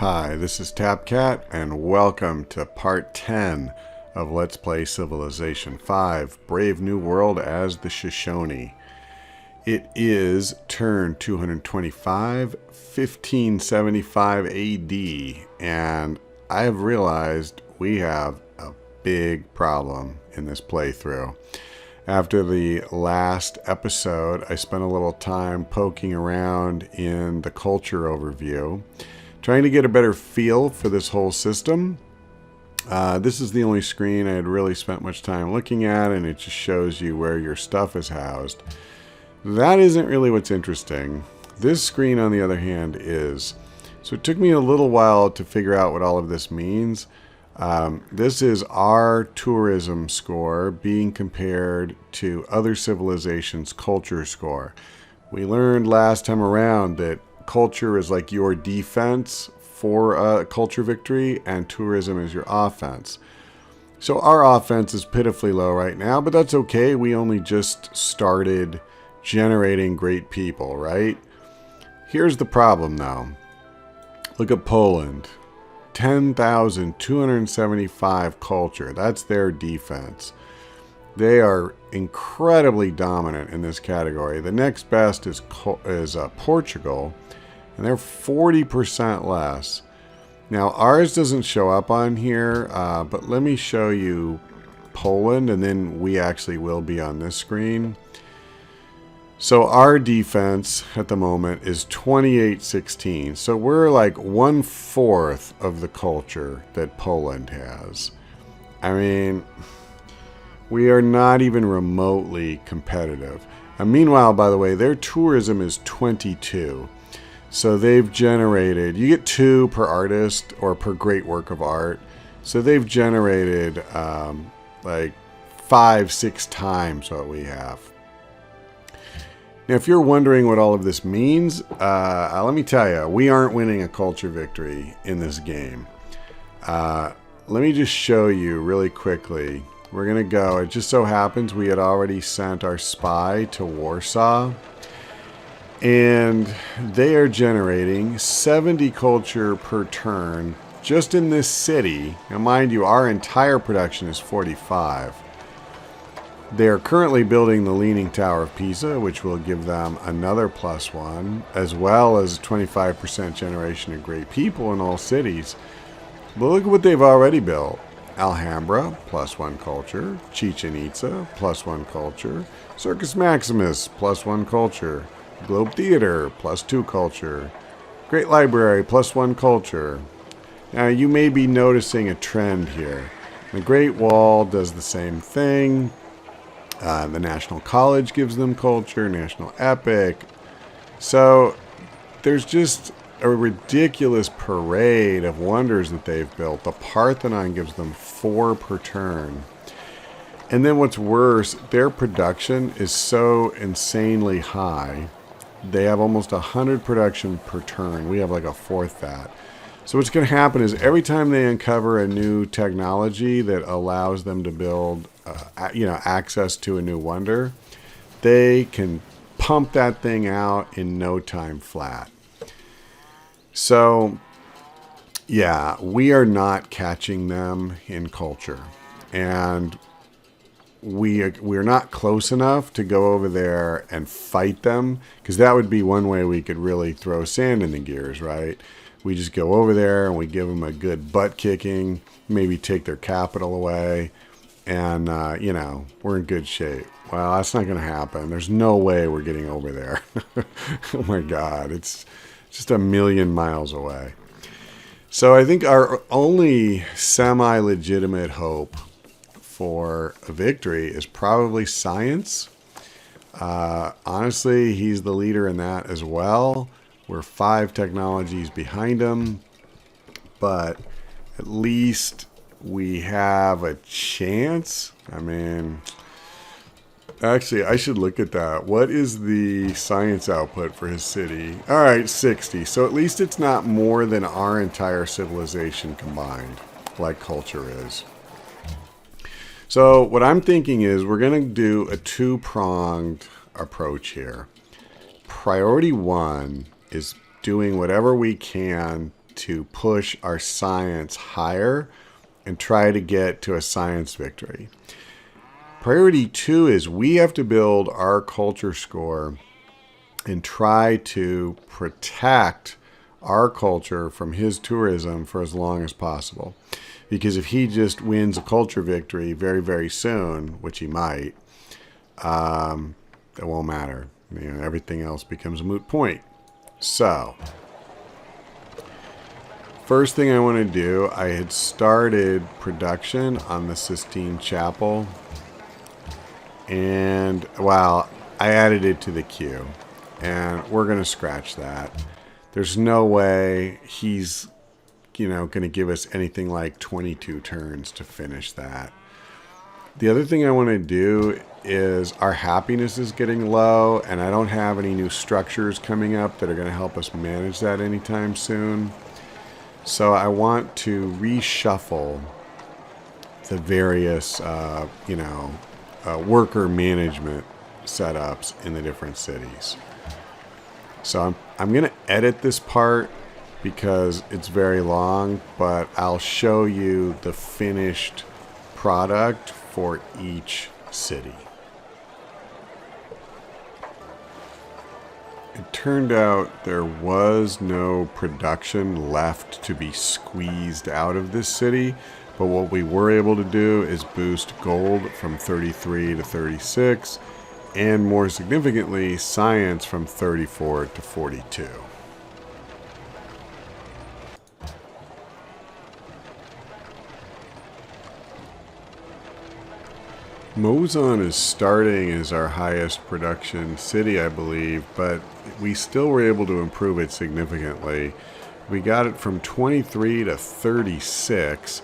Hi, this is TapCat, and welcome to part 10 of Let's Play Civilization 5, Brave New World as the Shoshone. It is turn 225, 1575 AD, and I have realized we have a big problem in this playthrough. After the last episode, I spent a little time poking around in the culture overview, trying to get a better feel for this whole system. This is the only screen I had really spent much time looking at, and it just shows you where your stuff is housed. That isn't really what's interesting. This screen, on the other hand, is. So it took me a little while to figure out what all of this means. This is our tourism score being compared to other civilizations' culture score. We learned last time around that culture is like your defense for a culture victory, and tourism is your offense. So our offense is pitifully low right now, but that's okay. We only just started generating great people, right? Here's the problem though. Look at Poland. 10,275 culture. That's their defense. They are incredibly dominant in this category. The next best is Portugal, and they're 40% less. Now, ours doesn't show up on here, but let me show you Poland, and then we actually will be on this screen. So our defense at the moment is 2816. So we're like 1/4 of the culture that Poland has. I mean, we are not even remotely competitive. And meanwhile, by the way, their tourism is 22. So they've generated, you get 2 per artist or per great work of art. So they've generated like 5-6 times what we have. Now, if you're wondering what all of this means, let me tell you, we aren't winning a culture victory in this game. Let me just show you really quickly. We're going to go. It just so happens we had already sent our spy to Warsaw. And they are generating 70 culture per turn just in this city. Now, mind you, our entire production is 45. They are currently building the Leaning Tower of Pisa, which will give them another +1, as well as 25% generation of great people in all cities. But look at what they've already built. Alhambra, +1 culture. Chichen Itza, +1 culture. Circus Maximus, +1 culture. Globe Theater, +2 culture. Great Library, +1 culture. Now, you may be noticing a trend here. The Great Wall does the same thing. The National College gives them culture, National Epic. So there's just a ridiculous parade of wonders that they've built. The Parthenon gives them 4 per turn. And then what's worse, their production is so insanely high. They have almost 100 production per turn. We have like 1/4 that. So what's going to happen is every time they uncover a new technology that allows them to build, access to a new wonder, they can pump that thing out in no time flat. So, yeah, we are not catching them in culture. And we're not close enough to go over there and fight them, because that would be one way we could really throw sand in the gears, right? We just go over there and we give them a good butt kicking, maybe take their capital away, and, we're in good shape. Well, that's not going to happen. There's no way we're getting over there. Oh my God, it's just a million miles away. So I think our only semi-legitimate hope for a victory is probably science. Honestly, he's the leader in that as well. We're 5 technologies behind him, but at least we have a chance. I mean, actually, I should look at that. What is the science output for his city? All right, 60. So at least it's not more than our entire civilization combined, like culture is. So what I'm thinking is we're going to do a 2-pronged approach here. Priority 1 is doing whatever we can to push our science higher and try to get to a science victory. Priority 2 is we have to build our culture score and try to protect our culture from his tourism for as long as possible. Because if he just wins a culture victory very, very soon, which he might, it won't matter. Everything else becomes a moot point. So, first thing I want to do, I had started production on the Sistine Chapel. And, well, I added it to the queue. And we're going to scratch that. There's no way he's, going to give us anything like 22 turns to finish that. The other thing I want to do is our happiness is getting low, and I don't have any new structures coming up that are going to help us manage that anytime soon. So I want to reshuffle the various, worker management setups in the different cities. So I'm going to edit this part because it's very long, but I'll show you the finished product for each city. It turned out there was no production left to be squeezed out of this city, but what we were able to do is boost gold from 33 to 36, and more significantly, science from 34 to 42. Mosul is starting as our highest production city, I believe, but we still were able to improve it significantly. We got it from 23 to 36,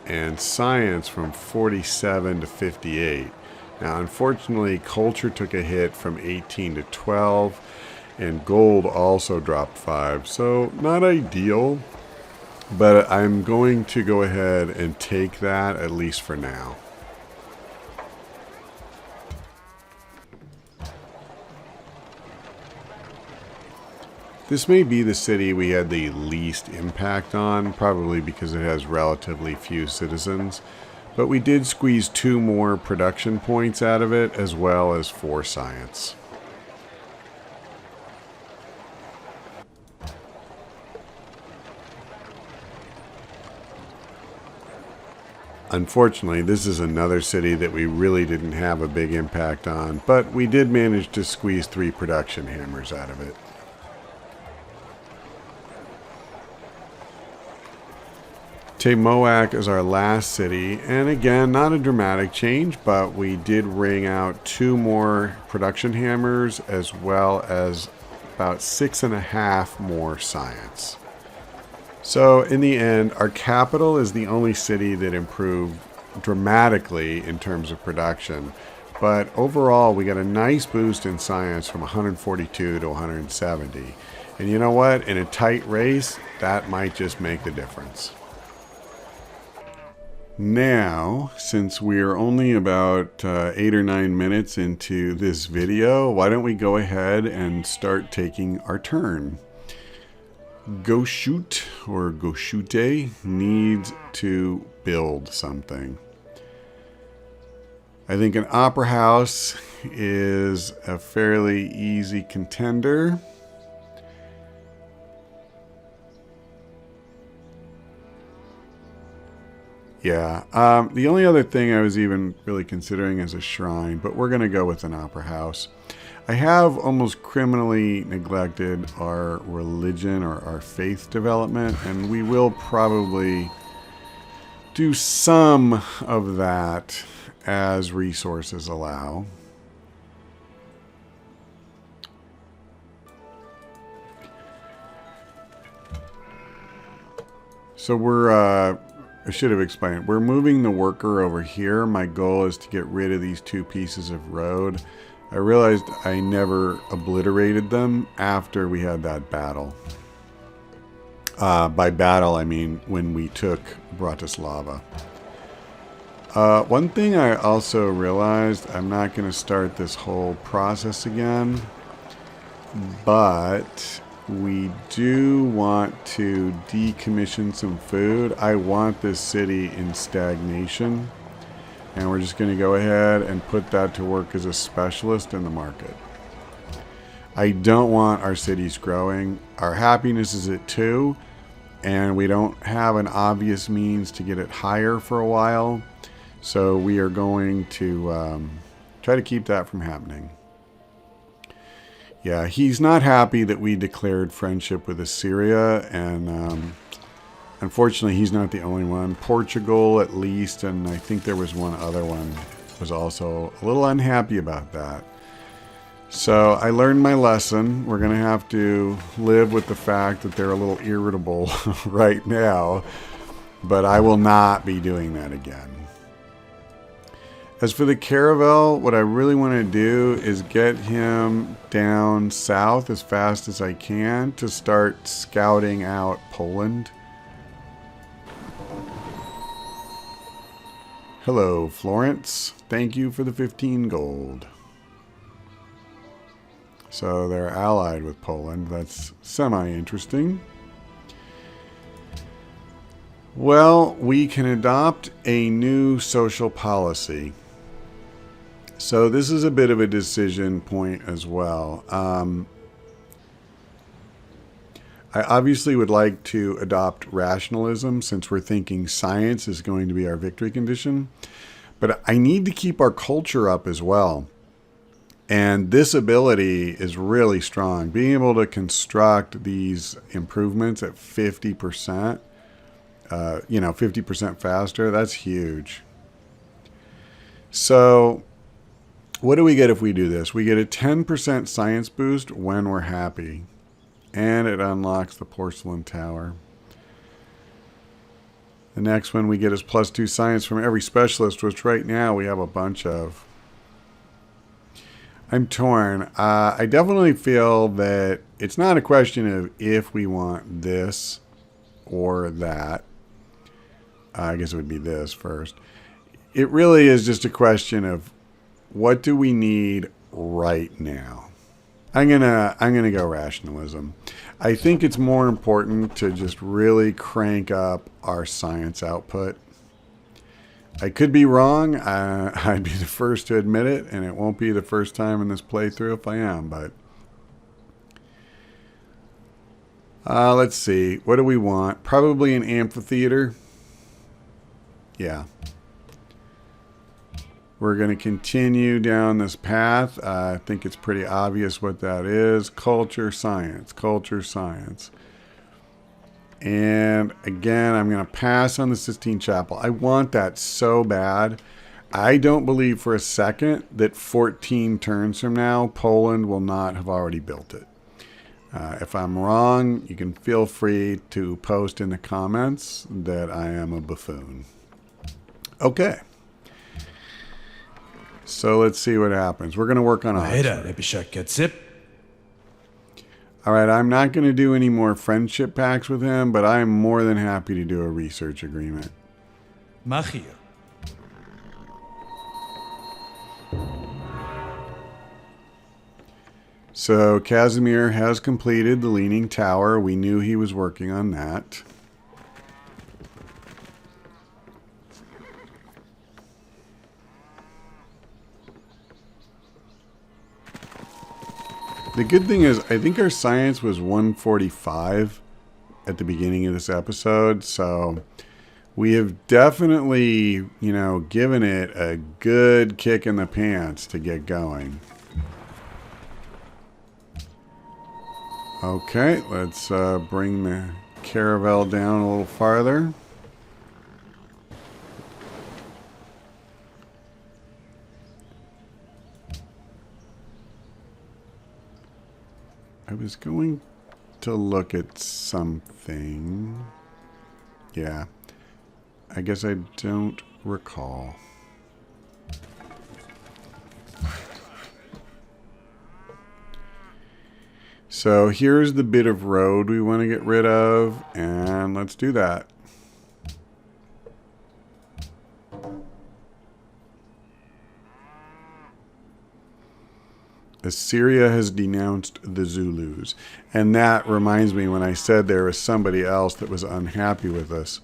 and science from 47 to 58. Now, unfortunately, culture took a hit from 18 to 12, and gold also dropped 5. So, not ideal, but I'm going to go ahead and take that, at least for now. This may be the city we had the least impact on, probably because it has relatively few citizens. But we did squeeze 2 more production points out of it, as well as 4 science. Unfortunately, this is another city that we really didn't have a big impact on, but we did manage to squeeze 3 production hammers out of it. Temoac is our last city, and again, not a dramatic change, but we did ring out 2 more production hammers, as well as about 6.5 more science. So in the end, our capital is the only city that improved dramatically in terms of production, but overall we got a nice boost in science from 142 to 170. And you know what? In a tight race, that might just make the difference. Now, since we're only about 8 or 9 minutes into this video, why don't we go ahead and start taking our turn. Goshute, or Goshute, needs to build something. I think an opera house is a fairly easy contender. Yeah, the only other thing I was even really considering is a shrine, but we're going to go with an opera house. I have almost criminally neglected our religion or our faith development, and we will probably do some of that as resources allow. So I should have explained. We're moving the worker over here. My goal is to get rid of these 2 pieces of road. I realized I never obliterated them after we had that battle. By battle, I mean when we took Bratislava. One thing I also realized, I'm not going to start this whole process again, but We do want to decommission some food. I want this city in stagnation. And we're just going to go ahead and put that to work as a specialist in the market. I don't want our cities growing. Our happiness is at 2. And we don't have an obvious means to get it higher for a while. So we are going to try to keep that from happening. Yeah, he's not happy that we declared friendship with Assyria, and unfortunately he's not the only one. Portugal, at least, and I think there was one other one, was also a little unhappy about that. So I learned my lesson. We're going to have to live with the fact that they're a little irritable right now, but I will not be doing that again. As for the Caravel, what I really want to do is get him down south as fast as I can to start scouting out Poland. Hello, Florence. Thank you for the 15 gold. So they're allied with Poland. That's semi-interesting. Well, we can adopt a new social policy. So this is a bit of a decision point as well. I obviously would like to adopt rationalism since we're thinking science is going to be our victory condition. But I need to keep our culture up as well. And this ability is really strong. Being able to construct these improvements at 50%, 50% faster, that's huge. So what do we get if we do this? We get a 10% science boost when we're happy. And it unlocks the porcelain tower. The next one we get is +2 science from every specialist, which right now we have a bunch of. I'm torn. I definitely feel that it's not a question of if we want this or that. I guess it would be this first. It really is just a question of what do we need right now? I'm gonna go rationalism. I think it's more important to just really crank up our science output. I could be wrong. I'd be the first to admit it, and it won't be the first time in this playthrough if I am. But let's see. What do we want? Probably an amphitheater. Yeah. We're going to continue down this path. I think it's pretty obvious what that is. Culture, science. Culture, science. And again, I'm going to pass on the Sistine Chapel. I want that so bad. I don't believe for a second that 14 turns from now, Poland will not have already built it. If I'm wrong, you can feel free to post in the comments that I am a buffoon. Okay. So let's see what happens. We're going to work on Oxford. All right, I'm not going to do any more friendship pacts with him, but I'm more than happy to do a research agreement. Machir. So Casimir has completed the Leaning Tower. We knew he was working on that. The good thing is, I think our science was 145 at the beginning of this episode, so we have definitely, given it a good kick in the pants to get going. Okay, let's bring the caravel down a little farther. I was going to look at something. Yeah. I guess I don't recall. So here's the bit of road we want to get rid of, and let's do that. Assyria has denounced the Zulus. And that reminds me when I said there was somebody else that was unhappy with us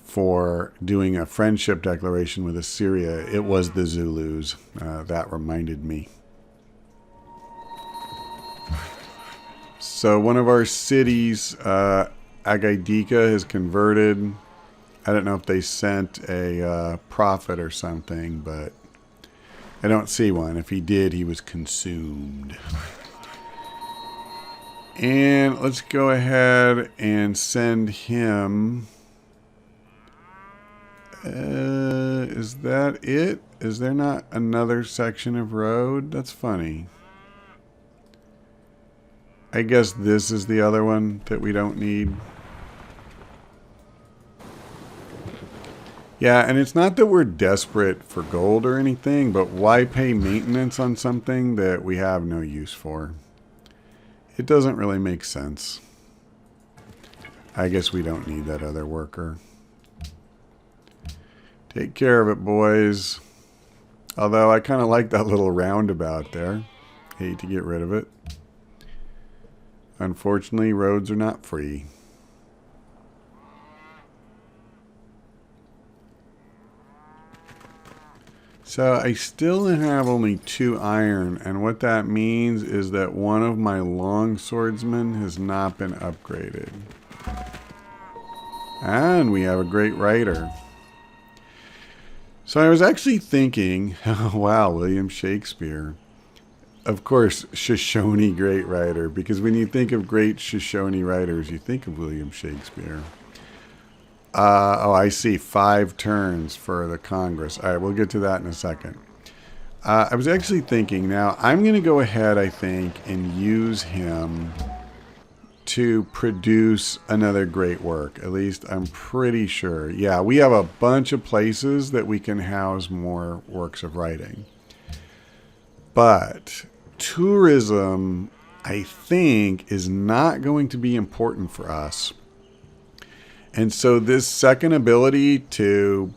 for doing a friendship declaration with Assyria. It was the Zulus. That reminded me. So one of our cities, Agaidika, has converted. I don't know if they sent a prophet or something, but I don't see one. If he did, he was consumed. And let's go ahead and send him. Is that it? Is there not another section of road? That's funny. I guess this is the other one that we don't need. Yeah, and it's not that we're desperate for gold or anything, but why pay maintenance on something that we have no use for? It doesn't really make sense. I guess we don't need that other worker. Take care of it, boys. Although I kind of like that little roundabout there. Hate to get rid of it. Unfortunately, roads are not free. So I still have only 2 iron, and what that means is that one of my long swordsmen has not been upgraded. And we have a great writer. So I was actually thinking, oh, wow, William Shakespeare. Of course, Shoshone great writer, because when you think of great Shoshone writers, you think of William Shakespeare. Oh, I see. 5 turns for the Congress. All right, we'll get to that in a second. I was actually thinking, now I'm going to go ahead, I think, and use him to produce another great work. At least I'm pretty sure. Yeah, we have a bunch of places that we can house more works of writing. But tourism, I think, is not going to be important for us. And so this second ability to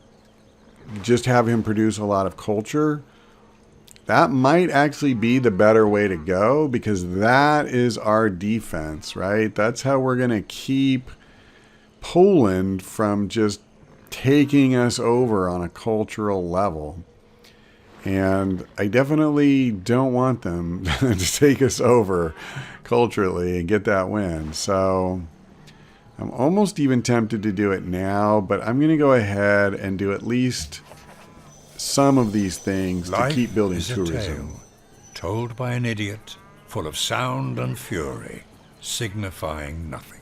just have him produce a lot of culture, that might actually be the better way to go, because that is our defense, right? That's how we're going to keep Poland from just taking us over on a cultural level. And I definitely don't want them to take us over culturally and get that win. So I'm almost even tempted to do it now, but I'm going to go ahead and do at least some of these things to keep building tourism. Life is a tale told by an idiot, full of sound and fury, signifying nothing.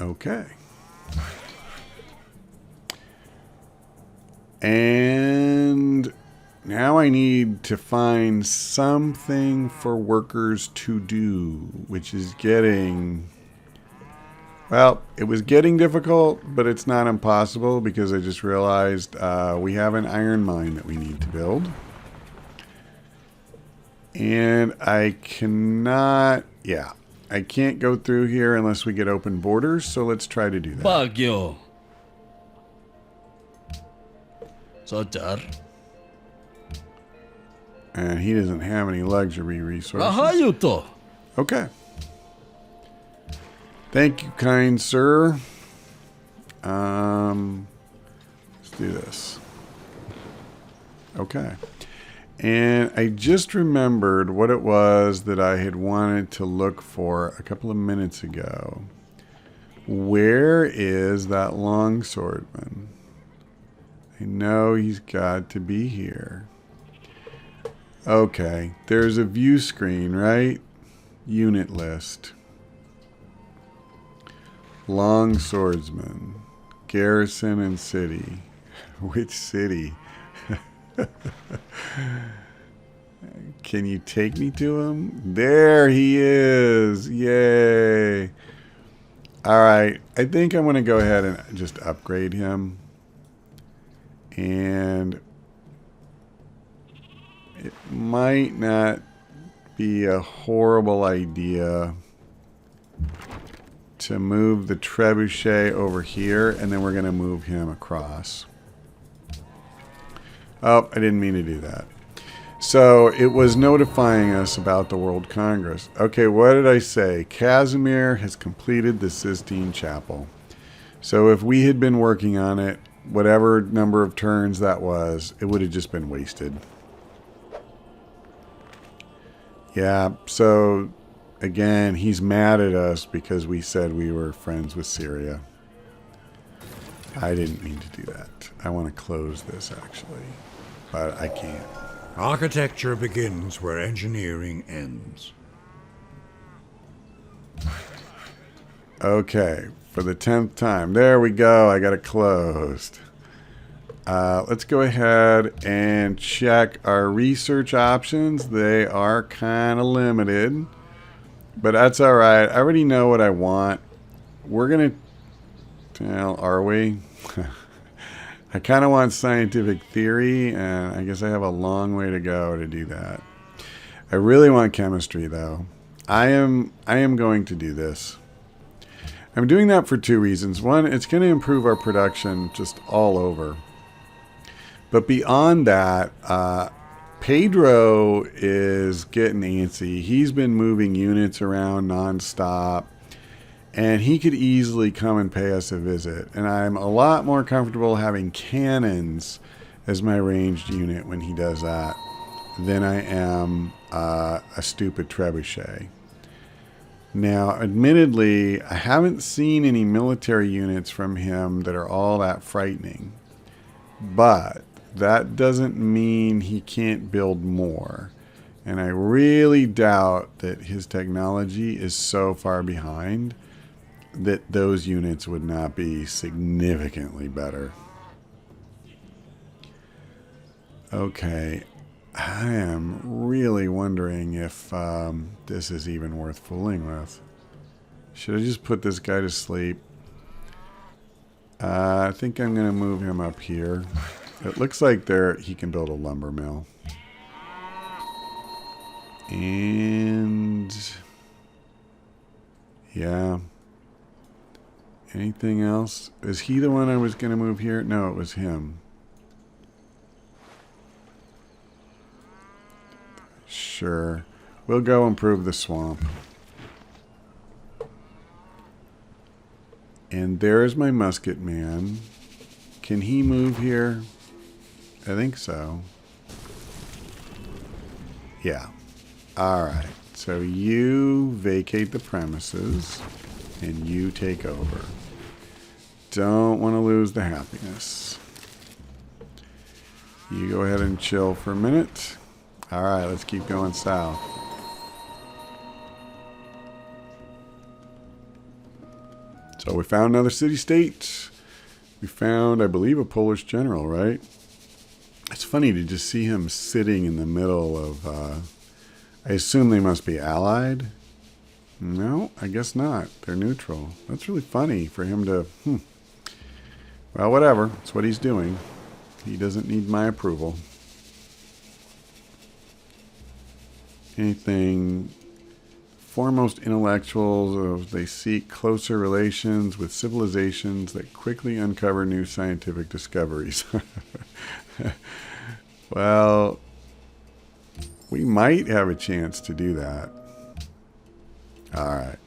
Okay. And now I need to find something for workers to do, which is getting... Well, it was getting difficult, but it's not impossible, because I just realized we have an iron mine that we need to build. And I cannot... Yeah, I can't go through here unless we get open borders, so let's try to do that. Bagyo. Sojar. And he doesn't have any luxury resources. Rahayuto. Okay. Thank you, kind sir. Let's do this. Okay. And I just remembered what it was that I had wanted to look for a couple of minutes ago. Where is that longswordman? I know he's got to be here. Okay, there's a view screen, right? Unit list. Long swordsman. Garrison and city. Which city? Can you take me to him? There he is. Yay. Alright, I think I'm going to go ahead and just upgrade him. And it might not be a horrible idea to move the trebuchet over here, and then we're going to move him across. Oh, I didn't mean to do that. So it was notifying us about the World Congress. Okay, what did I say? Casimir has completed the Sistine Chapel. So if we had been working on it, whatever number of turns that was, it would have just been wasted. Yeah, so again, he's mad at us because we said we were friends with Syria. I didn't mean to do that. I want to close this, actually, but I can't. Architecture begins where engineering ends. Okay, for the 10th time. There we go. I got it closed. Let's go ahead and check our research options. They are kind of limited, but that's all right. I already know what I want. We're going to... Well, are we? I kind of want scientific theory, and I guess I have a long way to go to do that. I really want chemistry, though. I am going to do this. I'm doing that for two reasons. One, it's going to improve our production just all over. But beyond that, Pedro is getting antsy. He's been moving units around nonstop. And he could easily come and pay us a visit. And I'm a lot more comfortable having cannons as my ranged unit when he does that than I am a stupid trebuchet. Now, admittedly, I haven't seen any military units from him that are all that frightening. But that doesn't mean he can't build more. And I really doubt that his technology is so far behind that those units would not be significantly better. Okay, I am really wondering if this is even worth fooling with. Should I just put this guy to sleep? I think I'm going to move him up here. It looks like he can build a lumber mill. And... yeah. Anything else? Is he the one I was going to move here? No, it was him. Sure. We'll go improve the swamp. And there's my musket man. Can he move here? I think so. Yeah. Alright. So you vacate the premises and you take over. Don't want to lose the happiness. You go ahead and chill for a minute. Alright, let's keep going south. So we found another city-state. We found, I believe, a Polish general, right? It's funny to just see him sitting in the middle of... I assume they must be allied. No, I guess not. They're neutral. That's really funny for him to... Well, whatever. It's what he's doing. He doesn't need my approval. Anything... Foremost intellectuals, they seek closer relations with civilizations that quickly uncover new scientific discoveries. Well, we might have a chance to do that. Alright.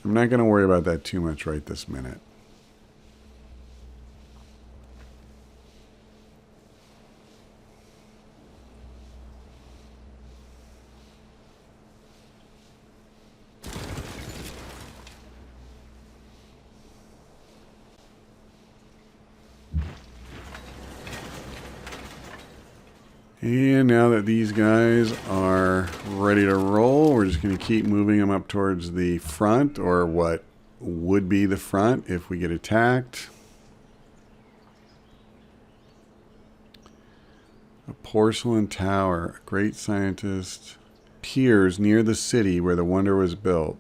I'm not going to worry about that too much right this minute. And now that these guys are ready to roll, we're just going to keep moving them up towards the front, or what would be the front if we get attacked. A porcelain tower, a great scientist, appears near the city where the wonder was built.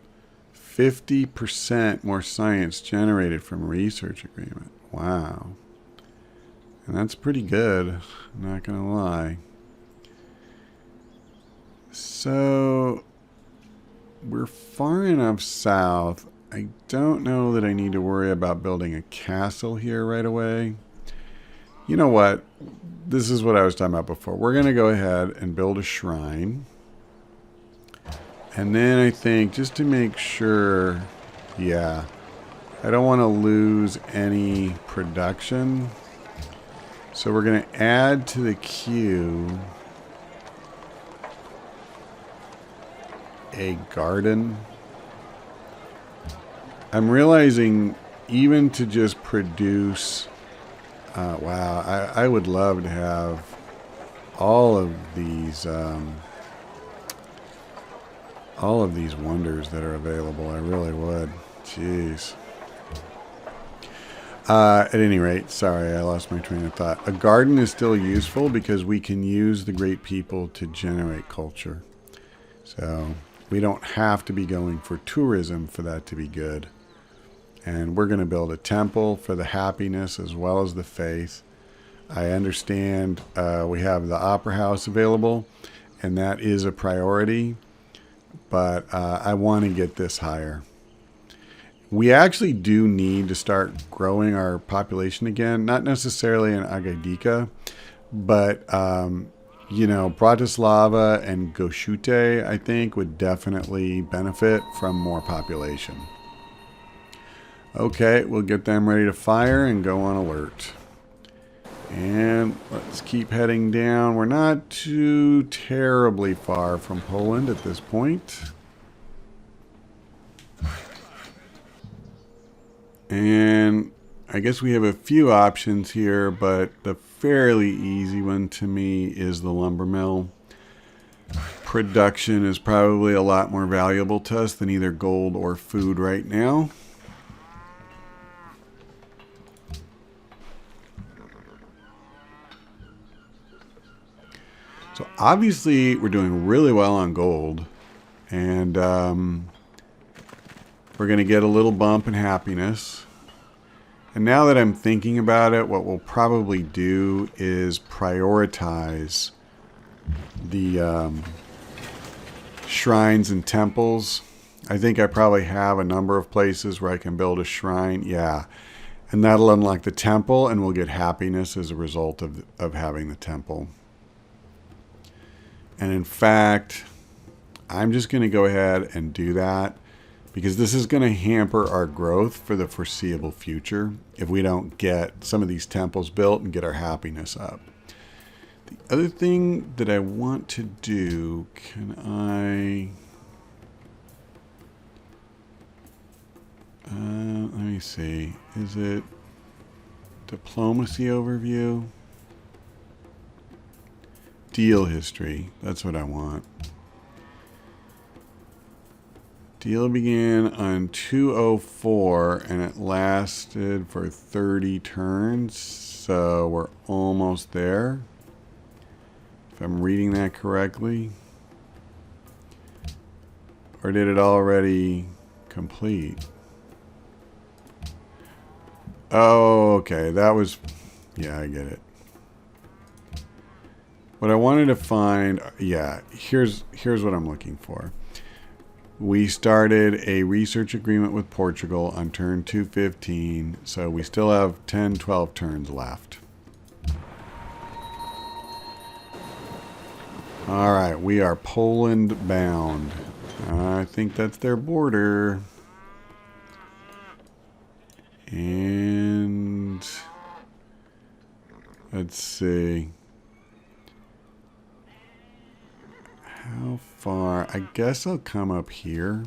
50% more science generated from research agreement. Wow. And that's pretty good, I'm not going to lie. So, we're far enough south. I don't know that I need to worry about building a castle here right away. You know what? This is what I was talking about before. We're going to go ahead and build a shrine. And then I think, just to make sure, yeah, I don't want to lose any production. So we're going to add to the queue a garden. I'm realizing even to just produce, wow, I would love to have all of these wonders that are available. I really would. Jeez. At any rate, sorry, I lost my train of thought. A garden is still useful because we can use the great people to generate culture. So we don't have to be going for tourism for that to be good. And we're going to build a temple for the happiness as well as the faith. I understand we have the opera house available, and that is a priority. But I want to get this higher. We actually do need to start growing our population again. Not necessarily in Agadika, but, Bratislava and Goshute, I think, would definitely benefit from more population. Okay, we'll get them ready to fire and go on alert. And let's keep heading down. We're not too terribly far from Poland at this point. And I guess we have a few options here, but the fairly easy one to me is the lumber mill. Production is probably a lot more valuable to us than either gold or food right now. So obviously we're doing really well on gold, and we're going to get a little bump in happiness. And now that I'm thinking about it, what we'll probably do is prioritize the shrines and temples. I think I probably have a number of places where I can build a shrine. Yeah. And that'll unlock the temple, and we'll get happiness as a result of having the temple. And in fact, I'm just going to go ahead and do that because this is going to hamper our growth for the foreseeable future if we don't get some of these temples built and get our happiness up. The other thing that I want to do, let me see, is it diplomacy overview? Deal history. That's what I want. Deal began on 204 and it lasted for 30 turns. So we're almost there. If I'm reading that correctly. Or did it already complete? Oh, okay. That was... yeah, I get it. What I wanted to find, yeah, here's what I'm looking for. We started a research agreement with Portugal on turn 215, so we still have 10, 12 turns left. All right, we are Poland bound. I think that's their border. And let's see. How far? I guess I'll come up here.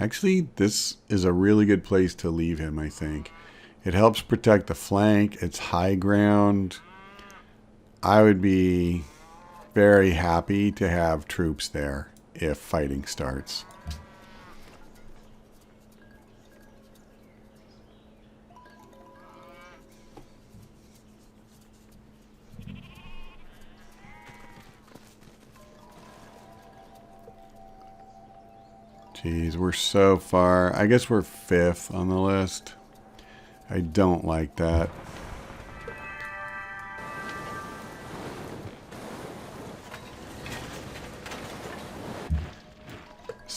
Actually, this is a really good place to leave him, I think. It helps protect the flank. It's high ground. I would be very happy to have troops there if fighting starts. Jeez, we're so far. I guess we're 5th on the list. I don't like that.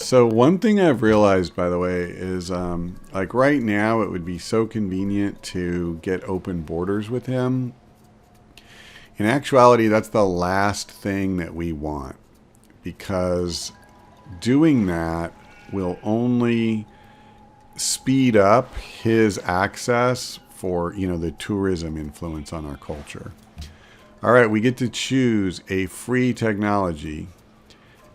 So one thing I've realized, by the way, is like right now it would be so convenient to get open borders with him. In actuality, that's the last thing that we want, because doing that will only speed up his access for, the tourism influence on our culture. All right, we get to choose a free technology.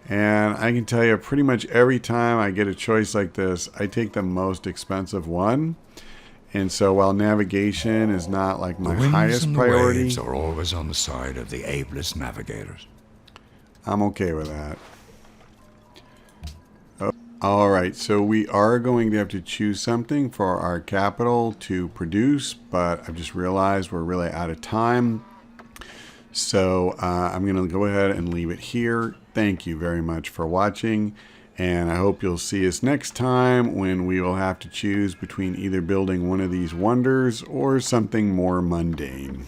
And I can tell you pretty much every time I get a choice like this, I take the most expensive one. And so while navigation is not like my The winds highest and priority, the waves are always on the side of the ablest navigators. I'm okay with that. All right, so we are going to have to choose something for our capital to produce, but I've just realized we're really out of time. So I'm going to go ahead and leave it here. Thank you very much for watching, and I hope you'll see us next time when we will have to choose between either building one of these wonders or something more mundane.